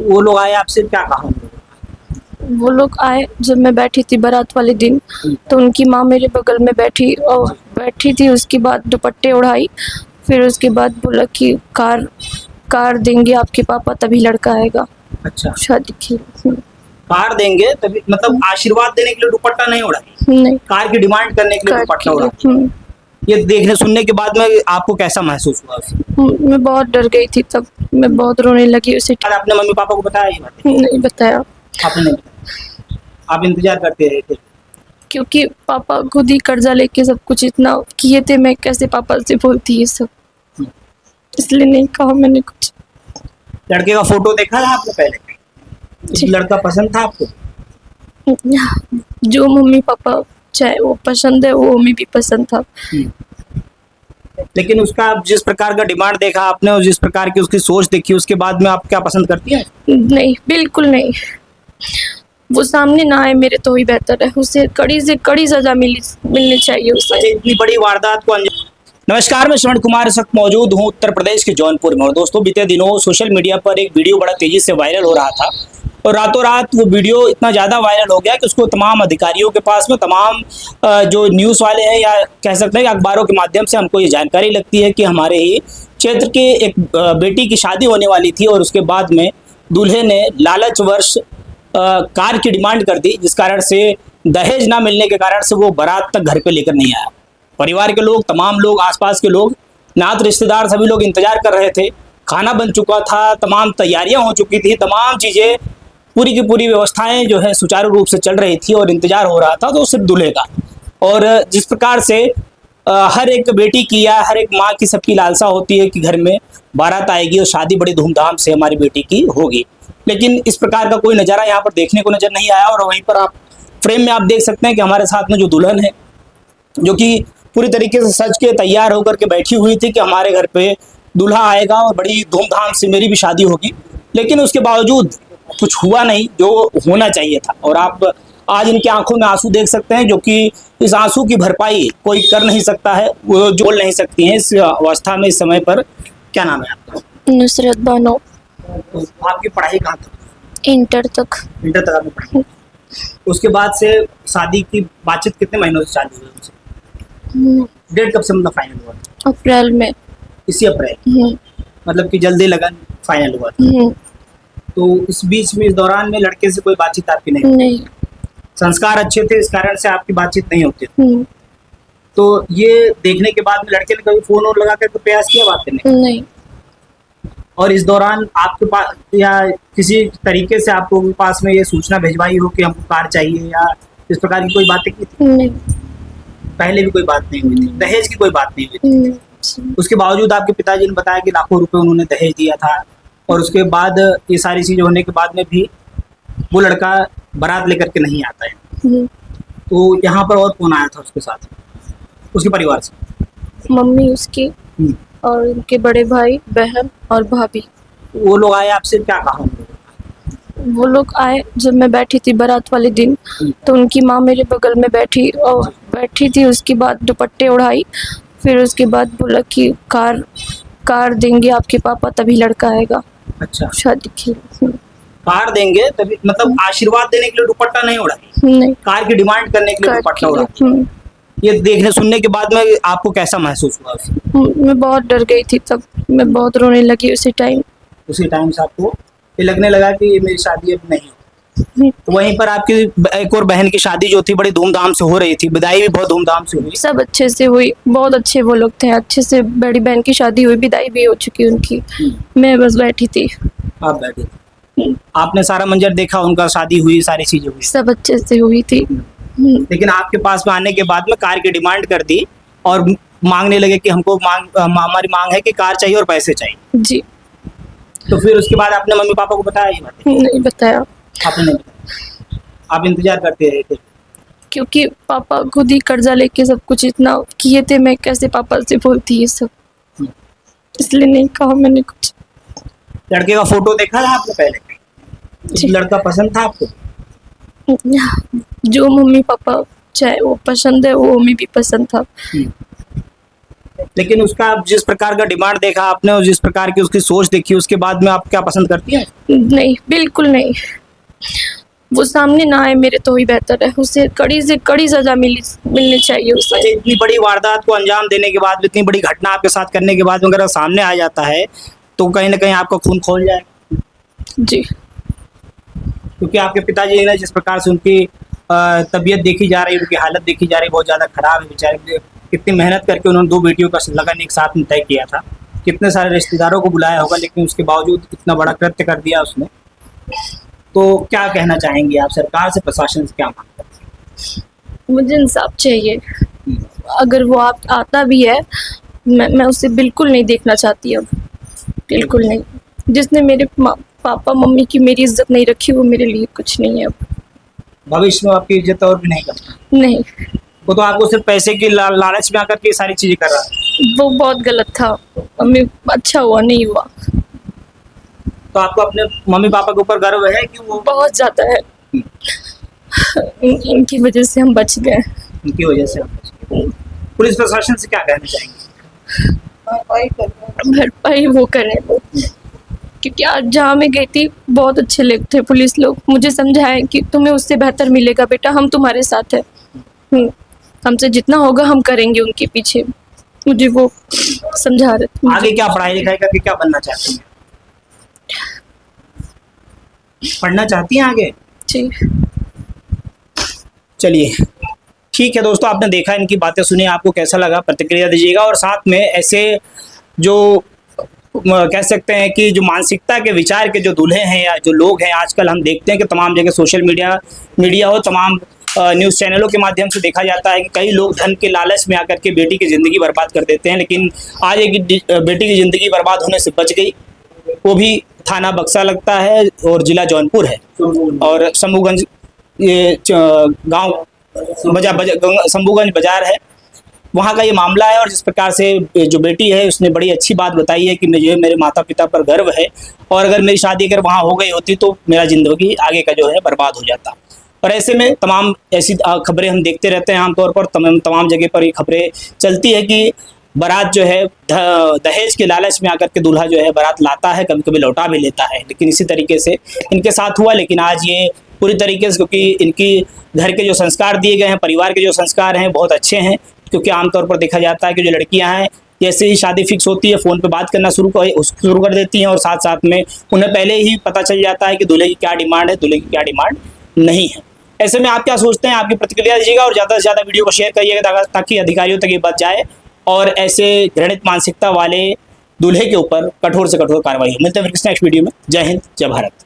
वो लोग आए आपसे क्या कहा उन लोगों वो लोग आए जब मैं बैठी थी बारात वाले दिन, तो उनकी माँ मेरे बगल में बैठी थी। उसके बाद दुपट्टे उड़ाई, फिर उसके बाद बोला कि कार कार देंगे आपके पापा तभी लड़का आएगा ने? अच्छा, शादी की। कार देंगे तभी मतलब आशीर्वाद देने के लिए दुपट्टा नहीं उड़ाई, नहीं, कार की डिमांड करने के लिए कार दुपट्टा के उड़ा। लिए। ये देखने सुनने के बाद में आपको कैसा महसूस हुआ उसके मैं बहुत डर गई थी तब, मैं बहुत रोने लगी उसी बाद? आपने मम्मी पापा को बताया ये बातें? टाइम। नहीं बताया, आपने नहीं बताया, आप इंतजार करते रहे थे? क्योंकि पापा खुद ही कर्जा लेके सब कुछ इतना किए थे, मैं कैसे पापा से बोलती ये सब, इसलिए नहीं कहा मैंने कुछ। लड़के का फोटो देखा था आपने पहले? जी। लड़का पसंद था आपको? जो मम्मी पापा चाहे वो पसंद है, वो मम्मी भी पसंद था। लेकिन उसका जिस प्रकार का डिमांड देखा आपने और जिस प्रकार की उसकी सोच देखी, उसके बाद में आप क्या पसंद करती है? नहीं, बिल्कुल नहीं। वो सामने ना आए मेरे तो ही बेहतर है, उसे कड़ी से कड़ी सजा मिलनी चाहिए उसे। अच्छा, इतनी बड़ी वारदात को अंजाम। नमस्कार, मैं श्रवण कुमार इस वक्त मौजूद हूं उत्तर प्रदेश के जौनपुर में। और दोस्तों, बीते दिनों सोशल मीडिया पर एक वीडियो बड़ा तेजी से वायरल हो रहा था और रातों रात वो वीडियो इतना ज़्यादा वायरल हो गया कि उसको तमाम अधिकारियों के पास में, तमाम जो न्यूज़ वाले हैं या कह सकते हैं कि अखबारों के माध्यम से हमको ये जानकारी लगती है कि हमारे ही क्षेत्र के एक बेटी की शादी होने वाली थी और उसके बाद में दूल्हे ने लालचवश कार की डिमांड कर दी, जिस कारण से दहेज ना मिलने के कारण से वो बारात तक घर पे लेकर नहीं आया। परिवार के लोग, तमाम लोग, आसपास के लोग, नात रिश्तेदार सभी लोग इंतजार कर रहे थे। खाना बन चुका था, तमाम तैयारियां हो चुकी थी, तमाम चीज़ें, पूरी की पूरी व्यवस्थाएं जो है सुचारू रूप से चल रही थी और इंतजार हो रहा था तो सिर्फ दूल्हे का। और जिस प्रकार से हर एक बेटी की या हर एक माँ की, सबकी लालसा होती है कि घर में बारात आएगी और शादी बड़ी धूमधाम से हमारी बेटी की होगी, लेकिन इस प्रकार का कोई नज़ारा यहाँ पर देखने को नजर नहीं आया। और वहीं पर आप फ्रेम में आप देख सकते हैं कि हमारे साथ में जो दुल्हन है, जो कि पूरी तरीके से सज के तैयार होकर के बैठी हुई थी कि हमारे घर पे दूल्हा आएगा और बड़ी धूमधाम से मेरी भी शादी होगी, लेकिन उसके बावजूद कुछ हुआ नहीं जो होना चाहिए था। और आप आज इनकी आंखों में आंसू देख सकते हैं, जो कि इस आंसू की भरपाई कोई कर नहीं सकता है, वो जोड़ नहीं सकती हैं इस अवस्था में, इस समय पर। क्या नाम है आपका? नुसरत बानो। तो आपकी पढ़ाई कहाँ तक? इंटर तक। इंटर तक आपने पढ़ाई? उसके बाद से शादी की बातचीत कितने महीनों से चालू हुई उनसे? डेट कब से मतलब फाइनल हुआ? अप्रैल में। इसी अप्रैल? मतलब कि जल्दी लगन फाइनल हुआ था। तो इस बीच में, इस दौरान में लड़के से कोई बातचीत आपकी नहीं? नहीं। संस्कार अच्छे थे, इस कारण से आपकी बातचीत नहीं होती थी। तो ये देखने के बाद में लड़के ने कभी फोन और लगा कर तो प्रयास किया बात करने? नहीं। और इस दौरान आपके पास या किसी तरीके से आपको पास में ये सूचना भिजवाई हो कि हमको कार चाहिए या इस प्रकार की कोई बातें की थी? नहीं। पहले भी कोई बात नहीं हुई थी? दहेज की कोई बात नहीं हुई थी? उसके बावजूद आपके पिताजी ने बताया कि लाखों रुपए उन्होंने दहेज दिया था, और उसके बाद ये सारी चीजें होने के बाद में भी वो लड़का बारात लेकर के नहीं आता है। तो यहाँ पर और कौन आया था उसके साथ, उसके परिवार से? मम्मी उसकी और उनके बड़े भाई, बहन और भाभी। वो लोग आए आपसे क्या कहा उन लोगों ने? वो लोग आए जब मैं बैठी थी बारात वाले दिन, तो उनकी माँ मेरे बगल में बैठी थी। उसके बाद दुपट्टे उड़ाई, फिर उसके बाद बोला कि कार देंगे आपके पापा तभी लड़का आएगा। अच्छा, शादी की। कार देंगे तभी मतलब आशीर्वाद देने के लिए दुपट्टा नहीं उड़ाई, नहीं, कार की डिमांड करने के लिए कार दुपट्टा के उड़ा। लिए। ये देखने सुनने के बाद में आपको कैसा महसूस हुआ उससे? मैं बहुत डर गई थी तब, मैं बहुत रोने लगी उसी टाइम। उसी टाइम से आपको ये लगने लगा कि ये मेरी शादी अब नहीं होगी। तो वहीं पर आपकी एक और बहन की शादी जो थी बड़ी धूमधाम से हो रही थी, विदाई भी बहुत धूमधाम से हुई। सब अच्छे से हुई, बहुत अच्छे वो लोग थे, अच्छे से बड़ी बहन की शादी हुई, विदाई भी हो चुकी उनकी। मैं बस बैठी थी। आप बैठे थे, आपने सारा मंजर देखा, उनका शादी हुई, सारी चीजें हुई, सब अच्छे से हुई थी। लेकिन आपके पास में आने के बाद में कार की डिमांड कर दी और मांगने लगे कि हमको हमारी मांग है कि कार चाहिए और पैसे चाहिए। जी। तो फिर उसके बाद आपने मम्मी पापा को बताया ये बातें? नहीं बताया, आपने नहीं बताया, आप इंतजार करते रहे थे? क्योंकि पापा खुद ही कर्जा लेके सब कुछ इतना किए थे, मैं कैसे पापा से बोलती ये सब, इसलिए नहीं कहा मैंने कुछ। लड़के का फोटो देखा था आपने पहले? लड़का पसंद था आपको? जो मम्मी पापा चाहे वो पसंद है, वो मम्मी भी पसंद था। लेकिन उसका जिस प्रकार का डिमांड देखा आपने और जिस प्रकार की उसकी सोच देखी, उसके बाद में आप क्या पसंद करती हैं? नहीं, बिल्कुल नहीं। वो सामने ना आए मेरे तो ही बेहतर है। उसे कड़ी से कड़ी सजा मिलनी चाहिए उसे। अच्छा, इतनी बड़ी वारदात को अंजाम देने के बाद, इतनी बड़ी घटना आपके साथ करने के बाद अगर सामने आ जाता है तो कहीं ना कहीं आपका खून खौल जाए, जी। क्योंकि आपके पिताजी ने जिस प्रकार से उनकी तबीयत देखी जा रही है, उनकी हालत देखी जा रही है, बहुत ज़्यादा खराब है बेचारे। कितनी मेहनत करके उन्होंने 2 बेटियों का लगन एक साथ में तय किया था, कितने सारे रिश्तेदारों को बुलाया होगा, लेकिन उसके बावजूद इतना बड़ा कृत्य कर दिया उसने। तो क्या कहना चाहेंगे आप, सरकार से, प्रशासन से क्या मांग करते हैं? मुझे इंसाफ चाहिए। अगर वो आता भी है, मैं उसे बिल्कुल नहीं देखना चाहती अब, बिल्कुल नहीं। जिसने मेरे पापा मम्मी की मेरी इज्जत नहीं रखी, वो मेरे लिए कुछ नहीं है अब। भविष्य में आपकी इज्जत और भी नहीं करता? नहीं, वो तो आपको सिर्फ पैसे की लालच में आकर के ये सारी चीजें कर रहा है। वो बहुत गलत था। मम्मी अच्छा हुआ नहीं हुआ। तो आपको अपने मम्मी पापा के ऊपर गर्व है कि वो बहुत ज़्यादा है। इनकी वजह से हम बच गए। उनकी वजह से आप बच गए। पुलिस प्रशासन से क्या कहना चाहेंगे? भरपाई वो करें वो, क्योंकि आज जहाँ मैं गई थी बहुत अच्छे लोग थे, पुलिस लोग मुझे समझाए कि तुम्हें उससे बेहतर मिलेगा बेटा, हम तुम्हारे साथ हैं। हमसे जितना होगा हम करेंगे उनके पीछे। मुझे वो समझा रहे थे। आगे क्या पढ़ाई लिखाई करके क्या बनना चाहती हैं? पढ़ना चाहती हैं आगे? जी। चलिए ठीक है दोस्तों, आपने देखा, इनकी बातें सुनी, आपको कैसा लगा प्रतिक्रिया दीजिएगा। और साथ में ऐसे जो कह सकते हैं कि जो मानसिकता के विचार के जो दूल्हे हैं या जो लोग हैं, आजकल हम देखते हैं कि तमाम जगह सोशल मीडिया हो, तमाम न्यूज़ चैनलों के माध्यम से देखा जाता है कि कई लोग धन के लालच में आकर के बेटी की ज़िंदगी बर्बाद कर देते हैं। लेकिन आज एक बेटी की ज़िंदगी बर्बाद होने से बच गई, वो भी थाना बक्सा लगता है और ज़िला जौनपुर है, और शंभूगंज ये गाँव शंभूगंज बाजार है, वहाँ का ये मामला है। और जिस प्रकार से जो बेटी है उसने बड़ी अच्छी बात बताई है कि मुझे मेरे माता पिता पर गर्व है, और अगर मेरी शादी अगर वहाँ हो गई होती तो मेरा ज़िंदगी आगे का जो है बर्बाद हो जाता। और ऐसे में तमाम ऐसी खबरें हम देखते रहते हैं आमतौर पर, तमाम जगह पर ये खबरें चलती है कि बारात जो है दहेज के लालच में आकर के दूल्हा जो है बारात लाता है, कभी कभी लौटा भी लेता है। लेकिन इसी तरीके से इनके साथ हुआ। लेकिन आज ये पूरी तरीके से, क्योंकि इनकी घर के जो संस्कार दिए गए हैं, परिवार के जो संस्कार हैं बहुत अच्छे हैं। क्योंकि आमतौर पर देखा जाता है कि जो लड़कियां हैं जैसे ही शादी फिक्स होती है फ़ोन पे बात करना शुरू कर देती हैं, और साथ साथ में उन्हें पहले ही पता चल जाता है कि दूल्हे की क्या डिमांड है, दूल्हे की क्या डिमांड नहीं है। ऐसे में आप क्या सोचते हैं, आपकी प्रतिक्रिया दीजिएगा और ज़्यादा से ज़्यादा वीडियो को शेयर करिएगा ताकि अधिकारियों तक ये बात जाए और ऐसे घृणित मानसिकता वाले दूल्हे के ऊपर कठोर से कठोर कार्रवाई हो। मिलते हैं फिर नेक्स्ट वीडियो में। जय हिंद, जय भारत।